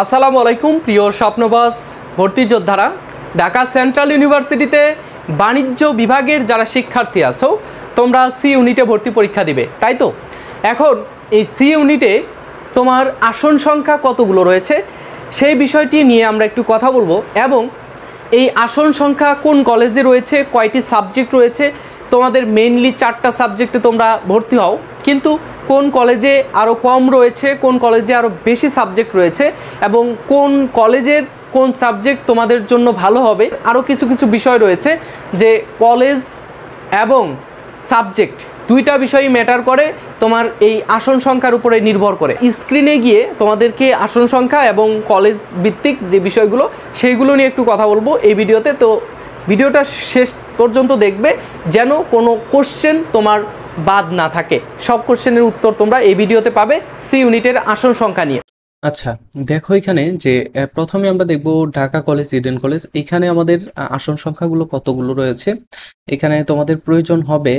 আসসালামু আলাইকুম প্রিয় স্বপ্নবাস ভর্তি যোদ্ধারা। ঢাকা সেন্ট্রাল ইউনিভার্সিটিতে বাণিজ্য বিভাগের যারা শিক্ষার্থী আছো তোমরা সি ইউনিটে ভর্তি পরীক্ষা দিবে, তাই তো? এখন এই সি ইউনিটে তোমার আসন সংখ্যা কতগুলো রয়েছে সেই বিষয়টি নিয়ে আমরা একটু কথা বলবো, এবং এই আসন সংখ্যা কোন কলেজে রয়েছে, কয়টি সাবজেক্ট রয়েছে। তোমাদের মেইনলি 4টা সাবজেক্টে তোমরা ভর্তি হও, কিন্তু কোন কলেজে আরও কম রয়েছে, কোন কলেজে আরও বেশি সাবজেক্ট রয়েছে, এবং কোন কলেজের কোন সাবজেক্ট তোমাদের জন্য ভালো হবে। আরও কিছু কিছু বিষয় রয়েছে যে কলেজ এবং সাবজেক্ট দুইটা বিষয়ই ম্যাটার করে তোমার এই আসন সংখ্যার উপরে নির্ভর করে। স্ক্রিনে গিয়ে তোমাদেরকে আসন সংখ্যা এবং কলেজ ভিত্তিক যে বিষয়গুলো সেইগুলো নিয়ে একটু কথা বলবো এই ভিডিওতে। তো ভিডিওটা শেষ পর্যন্ত দেখবে যেন কোনো কোশ্চেন তোমার বাদ না থাকে। সব কোশ্চেনের উত্তর তোমরা এই ভিডিওতে পাবে সি ইউনিটের আসন সংখ্যা নিয়ে। আচ্ছা, দেখো এখানে যে প্রথমে আমরা দেখব ঢাকা কলেজ, ইডেন কলেজ। এখানে আমাদের আসন সংখ্যাগুলো কতগুলো রয়েছে। এখানে তোমাদের প্রয়োজন হবে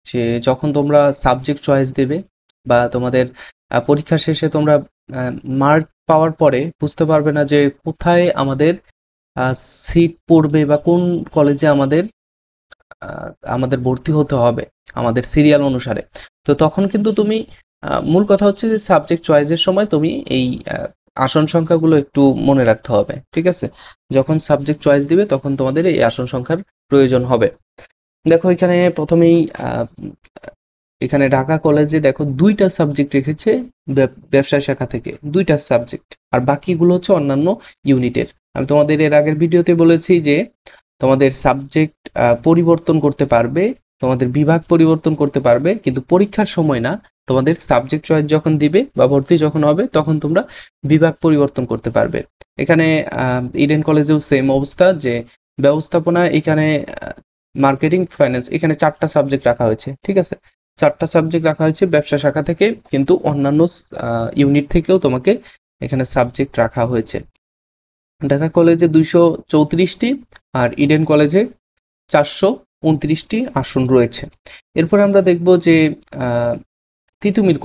যে যখন তোমরা সাবজেক্ট চয়েস দেবে বা তোমাদের পরীক্ষা শেষে তোমরা মার্ক পাওয়ার পরে বুঝতে পারবে না যে কোথায় আমাদের সিট পড়বে বা কোন কলেজে আমাদের ভর্তি হতে হবে আমাদের সিরিয়াল অনুসারে। তো তখন কিন্তু তুমি মূল কথা হচ্ছে যে সাবজেক্ট চয়েসের সময় তুমি এই আসন সংখ্যাগুলো একটু মনে রাখতে হবে, ঠিক আছে? যখন সাবজেক্ট চয়েস দিবে তখন তোমাদের এই আসন সংখ্যার প্রয়োজন হবে। দেখো এখানে প্রথমেই এখানে ঢাকা কলেজে দেখো 2টা সাবজেক্ট রেখেছে ব্যবসায় শাখা থেকে, 2টা সাবজেক্ট, আর বাকিগুলো হচ্ছে অন্যান্য ইউনিটের। আমি তোমাদের এর আগের ভিডিওতে বলেছি যে তোমাদের সাবজেক্ট পরিবর্তন করতে পারবে, তোমাদের বিভাগ পরিবর্তন করতে পারবে, কিন্তু পরীক্ষার সময় না। তোমাদের সাবজেক্ট চয়েস যখন দিবে বা ভর্তি যখন হবে তখন তোমরা বিভাগ পরিবর্তন করতে পারবে। এখানে ইডেন কলেজেও সেম অবস্থা, যে ব্যবস্থাপনা, এখানে মার্কেটিং, ফাইন্যান্স, এখানে 4টা সাবজেক্ট রাখা হয়েছে, ঠিক আছে? 4টা সাবজেক্ট রাখা হয়েছে ব্যবসা শাখা থেকে, কিন্তু অন্যান্য ইউনিট থেকেও তোমাকে এখানে সাবজেক্ট রাখা হয়েছে। ঢাকা কলেজে 234টি আর ইডেন কলেজে 429টি আসন রয়েছে। এরপর আমরা দেখব যে তিতুমির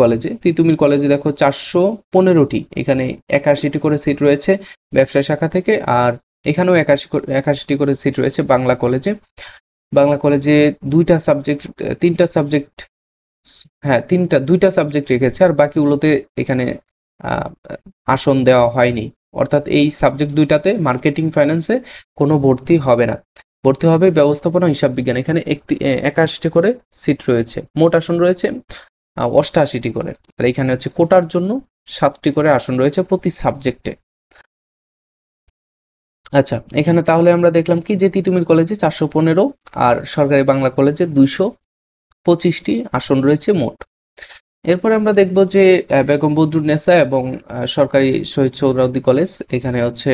কলেজে দেখো 415টি, এখানে 81টি করে সিট রয়েছে ব্যবসায় শাখা থেকে, আর এখানেও 81টি করে সিট রয়েছে বাংলা কলেজে 2টা সাবজেক্ট, 3টা সাবজেক্ট, হ্যাঁ 2টা সাবজেক্ট রেখেছে, আর বাকিগুলোতে এখানে আসন দেওয়া হয়নি। অর্থাৎ এই সাবজেক্ট 2টাতে মার্কেটিং, ফাইন্যান্সে কোনো ভর্তি হবে না, ভর্তি হবে ব্যবস্থাপনা, হিসাব বিজ্ঞান। এখানে 81টি করে সিট রয়েছে, মোট আসন রয়েছে 88টি করে, আর এখানে হচ্ছে কোটার জন্য 7টি করে আসন রয়েছে প্রতি সাবজেক্টে। আচ্ছা, এখানে তাহলে আমরা দেখলাম কি যে তিতুমির কলেজে 415 আর সরকারি বাংলা কলেজে 225টি আসন রয়েছে মোট। এরপরে আমরা দেখব যে বেগম বদরুন্নেসা এবং সরকারি শহীদ সোহরাওয়ার্দী কলেজ, এখানে হচ্ছে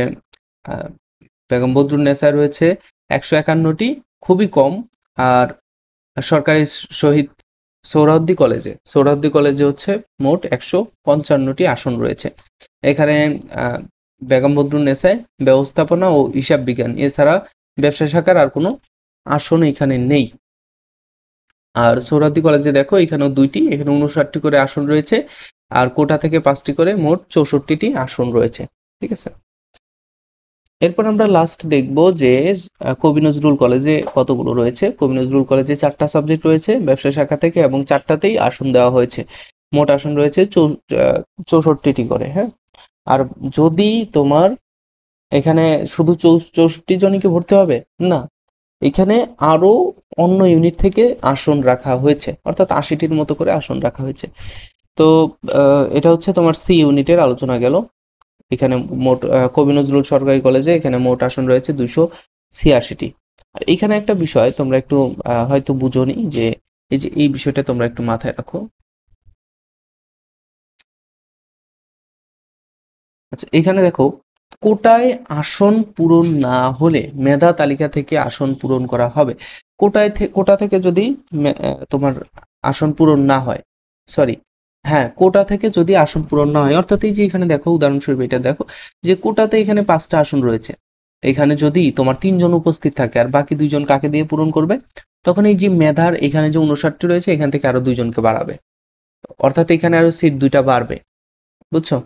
বেগম বদরুন্নেসা রয়েছে 151টি, খুবই কম, আর সরকারি শহীদ সোহরাওয়ার্দী কলেজে হচ্ছে মোট 155টি আসন রয়েছে। এখানে বেগম বদরুন্নেসায় ব্যবস্থাপনা ও হিসাব বিজ্ঞান এছাড়া ব্যবসা শাখার আর কোনো আসন এখানে নেই। আর সোহরাওয়ার্দী কলেজে দেখো এখানেও 2টি, এখানে 59টি করে আসন রয়েছে, আর কোটা থেকে 5টি করে, মোট 64টি আসন রয়েছে, ঠিক আছে? এরপর আমরা লাস্ট দেখব যে কবি নজরুল কলেজে কতগুলো রয়েছে। কবি নজরুল কলেজে 4টা সাবজেক্ট রয়েছে ব্যবসা শাখা থেকে, এবং 4টাতেই আসন দেওয়া হয়েছে, মোট আসন রয়েছে 64টি করে, হ্যাঁ। আর যদি তোমার এখানে শুধু 64 জনই কি ভর্তি হবে না, এখানে আরো অন্য ইউনিট থেকে আসন রাখা হয়েছে, অর্থাৎ 80টির মতো করে আসন রাখা হয়েছে। তো এটা হচ্ছে তোমার সি ইউনিটের আলোচনা গেল। এখানে মোট কবি নজরুল সরকারি কলেজে এখানে মোট আসন রয়েছে 286টি। আর এখানে একটা বিষয় তোমরা একটু হয়তো বুঝোনি, যে এই বিষয়টা তোমরা একটু মাথায় রাখো। আচ্ছা, এখানে দেখো কোটায় আসন পূরণ না হলে মেধা তালিকা থেকে আসন পূরণ করা হবে। কোটা থেকে যদি তোমার আসন পূরণ না হয়, সরি, হ্যাঁ, কোটা থেকে যদি আসন পূরণ না হয়, অর্থাৎ এই যে এখানে দেখো উদাহরণস্বরূপ এটা দেখো যে কোটাতে এখানে 5টা আসন রয়েছে, এখানে যদি তোমার 3 জন উপস্থিত থাকে আর বাকি 2 জন কাকে দিয়ে পূরণ করবে, তখন এই যে মেধার এখানে যে 59টি রয়েছে এখান থেকে আরো 2 জনকে বাড়াবে, অর্থাৎ এখানে আরো সিট 2টা বাড়বে, বুঝছো?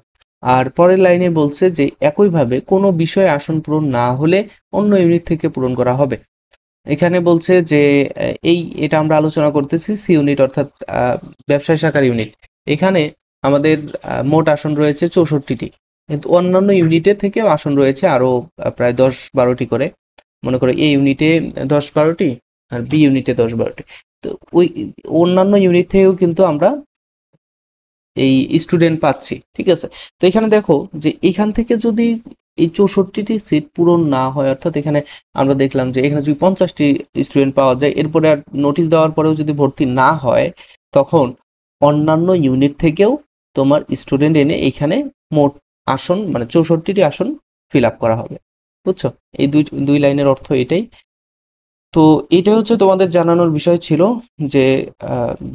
আর পরের লাইনে বলছে যে একইভাবে কোনো বিষয়ে আসন পূরণ না হলে অন্য ইউনিট থেকে পূরণ করা হবে। এখানে বলছে যে এটা আমরা আলোচনা করতেছি সি ইউনিট অর্থাৎ ব্যবসায় শাখার ইউনিট। এখানে আমাদের মোট আসন রয়েছে 64টি, কিন্তু অন্যান্য ইউনিটের থেকেও আসন রয়েছে আরো প্রায় 10-12টি করে। মনে করো এ ইউনিটে 10-12টি আর বি ইউনিটে 10-12টি। তো ওই অন্যান্য ইউনিট থেকেও কিন্তু আমরা এই স্টুডেন্ট পাচ্ছি, ঠিক আছে। তো এখানে দেখো যে এখান থেকে যদি এই 64টি সিট পূরণ না হয়, অর্থাৎ এখানে আমরা দেখলাম যে এখানে যদি 50টি স্টুডেন্ট পাওয়া যায়, এরপরে আর নোটিশ দেওয়ার পরেও যদি ভর্তি না হয়, তখন অন্যান্য ইউনিট থেকেও তোমার স্টুডেন্ট এনে এখানে মোট আসন মানে 64টি আসন ফিল আপ করা হবে। বুঝছো? এই দুই লাইনের অর্থ এটাই। তো এটাই হচ্ছে তোমাদের জানানোর বিষয় ছিল যে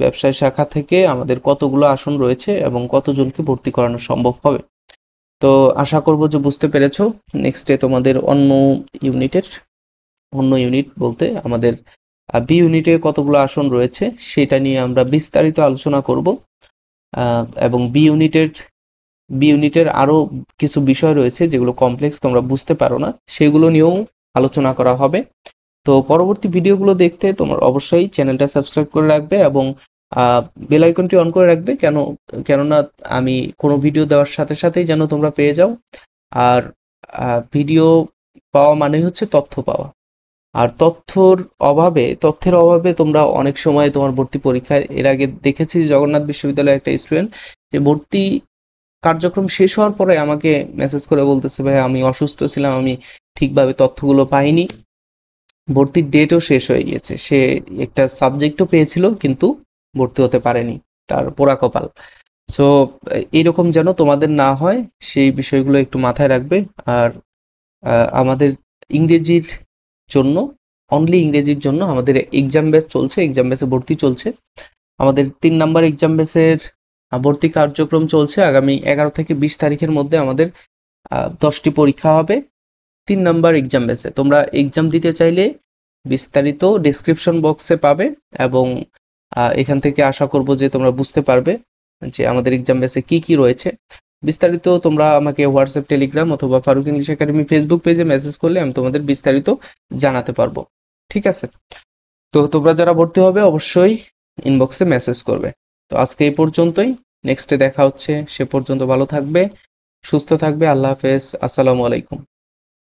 ব্যবসায় শাখা থেকে আমাদের কতগুলো আসন রয়েছে এবং কতজনকে ভর্তি করানো সম্ভব হবে। তো আশা করব যে বুঝতে পেরেছো। নেক্সটে তোমাদের অন্য ইউনিট বলতে আমাদের বি ইউনিটে কতগুলো আসন রয়েছে সেটা নিয়ে আমরা বিস্তারিত আলোচনা করব, এবং বি ইউনিটের আরো কিছু বিষয় রয়েছে যেগুলো কমপ্লেক্স, তোমরা বুঝতে পারো না, সেগুলো নিয়েও আলোচনা করা হবে। তো পরবর্তী ভিডিওগুলো দেখতে তোমার অবশ্যই চ্যানেলটা সাবস্ক্রাইব করে রাখবে এবং বেল আইকনটি অন করে রাখবে, কেননা আমি কোনো ভিডিও দেওয়ার সাথে সাথেই যেন তোমরা পেয়ে যাও। আর ভিডিও পাওয়া মানে হচ্ছে তথ্য পাওয়া, আর তথ্যের অভাবে তোমরা অনেক সময় তোমার ভর্তি পরীক্ষায়, এর আগে দেখেছি জগন্নাথ বিশ্ববিদ্যালয়ের একটা স্টুডেন্ট যে ভর্তি কার্যক্রম শেষ হওয়ার পরে আমাকে মেসেজ করে বলতেছে, ভাই আমি অসুস্থ ছিলাম, আমি ঠিকভাবে তথ্যগুলো পাইনি, ভর্তির ডেটও শেষ হয়ে গিয়েছে, সে একটা সাবজেক্টও পেয়েছিল কিন্তু ভর্তি হতে পারেনি, তার পোড়া কপাল। সো এইরকম যেন তোমাদের না হয় সেই বিষয়গুলো একটু মাথায় রাখবে। আর আমাদের ইংরেজির জন্য, অনলি ইংরেজির জন্য আমাদের এক্সাম ব্যাচ চলছে, এক্সাম ব্যাচে ভর্তি চলছে। আমাদের 3 নাম্বার এক্সাম ব্যাচের ভর্তি কার্যক্রম চলছে। আগামী 11 থেকে 20 তারিখের মধ্যে আমাদের 10টি পরীক্ষা হবে 3 নাম্বার এক্সাম ব্যাচে। তোমরা এক্সাম দিতে চাইলে বিস্তারিত ডেসক্রিপশন বক্সে পাবে, এবং এখান থেকে আশা করব যে তোমরা বুঝতে পারবে যে আমাদের এক্সাম ব্যাচে কি কি রয়েছে। বিস্তারিত তোমরা আমাকে হোয়াটসঅ্যাপ, টেলিগ্রাম অথবা ফারুক ইংলিশ একাডেমি ফেসবুক পেজে মেসেজ করলে আমি তোমাদের বিস্তারিত জানাতে পারবো, ঠিক আছে। তো তোমরা যারা ভর্তি হবে অবশ্যই ইনবক্সে মেসেজ করবে। তো আজকে এই পর্যন্তই, নেক্সটে দেখা হচ্ছে, সে পর্যন্ত ভালো থাকবে, সুস্থ থাকবে। আল্লাহ হাফেজ, আসসালামু আলাইকুম।